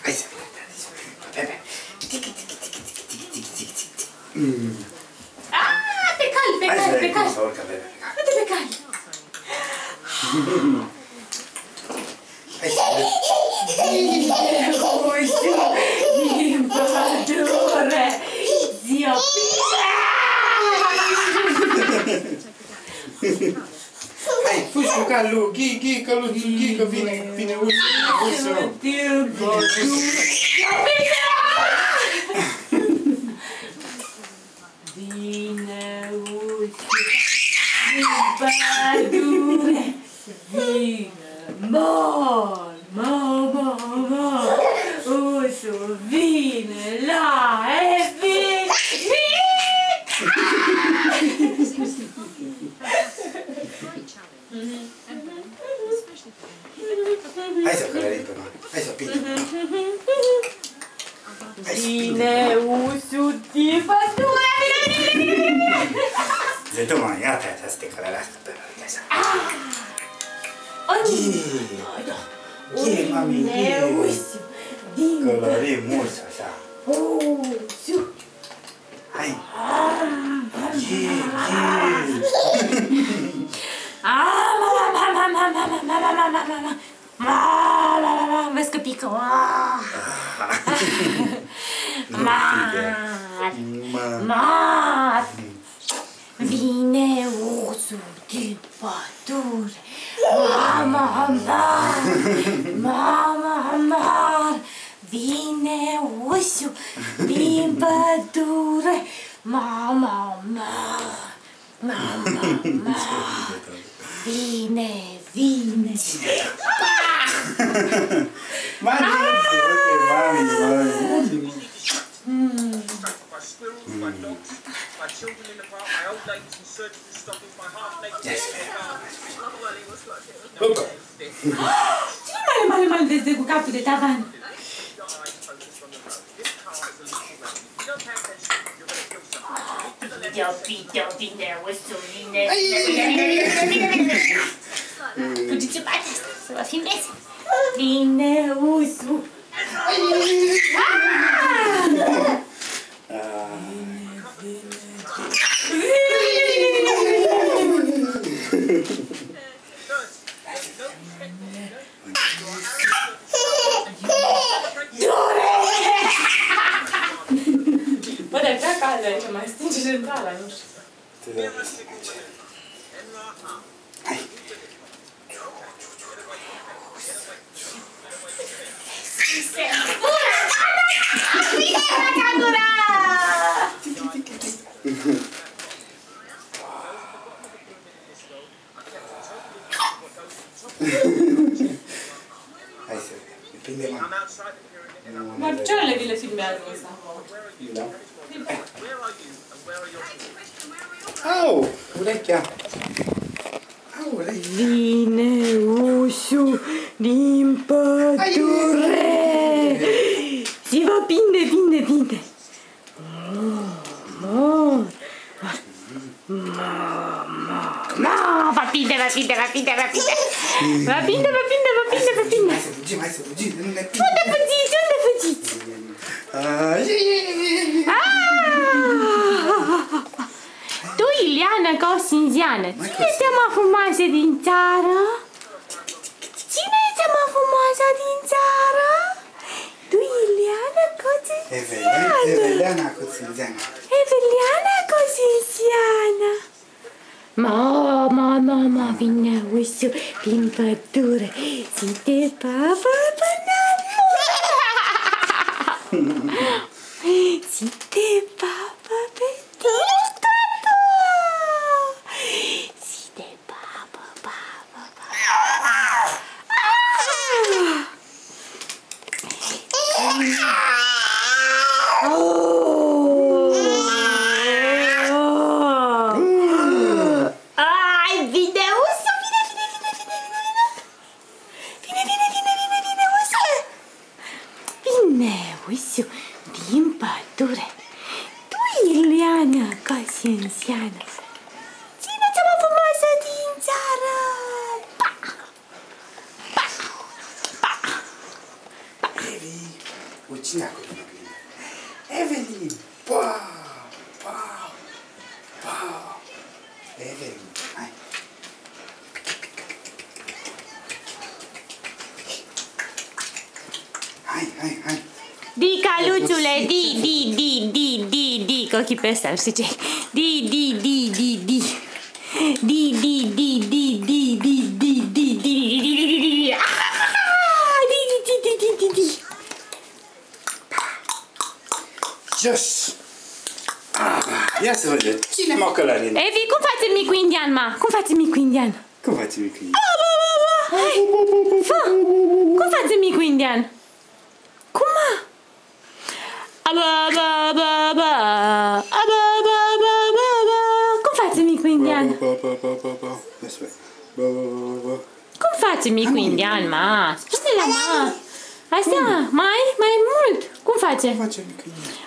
Hai să Pepe. Pe cal, pe cal, pe cal. Uite pe cal. Hai să Din pădure, zi-o hai, fugi cu calul, ghi, căluțul, că vine ursul. Vine ursul din pădure, vine mor, ursul vine la efit. Hai să călărim pe mare, hai să pindem. Vine ursul din pădure. Zi tu, mă, ia-te așa să te călărească pe mare, așa. Ghi, mami, Vine ursul din călărim mult, așa. ursul. Hai. Ghi. Vezi că pică. Mar. Vine ursul din pădure. Mar. Vine ursul din pădure. Mar. Vine. Mami, Cine mai de cu capul de tavan? Vine ursul, vine. Puteți partea asta, să vă filmez. Vine ursul. Bă, dar prea caldă aici, mai stinge centrala, nu știu. hai. Hai să prinde mama. Marcioarele vi le filmează ăsta. Da? Au, urechea. Vine ursul din pădure. Și vă pinde. Va pinde. Hai să fugim, nu ne prinde. Unde fugiți? Tu, Ileana, ca o sinziană, cine e cea mai frumoasă din țară? Tu, Ileana, ca o sinziană. Eveliana cu Sinziana. Mama, vine ursul din pădure și te papă până și te papă pe tine, tata! Și te papă. Ursul din pădure. Tu, Ileana, ca sinziană. Cine cea mai frumoasă din țară? Cine acolo, micu indian? Evelyn! Wow! Wow! Wow! Evelyn, hai! Hai! Di, Caluțule, di, că ochii pe ăsta, nu știu ce. Di. Jos! Ia să vedem. Cine mă călărie? Evi, cum faci micu indian, ma? Cum faci micu indian? Cum faci micu indian? Hai, fă! Cum faci micu indian? Cum, ma? Cum faci micu indian? Cum faci micu indian, ma? Spune la ma. Așa, mai mult. Cum face? Cum face micu indian?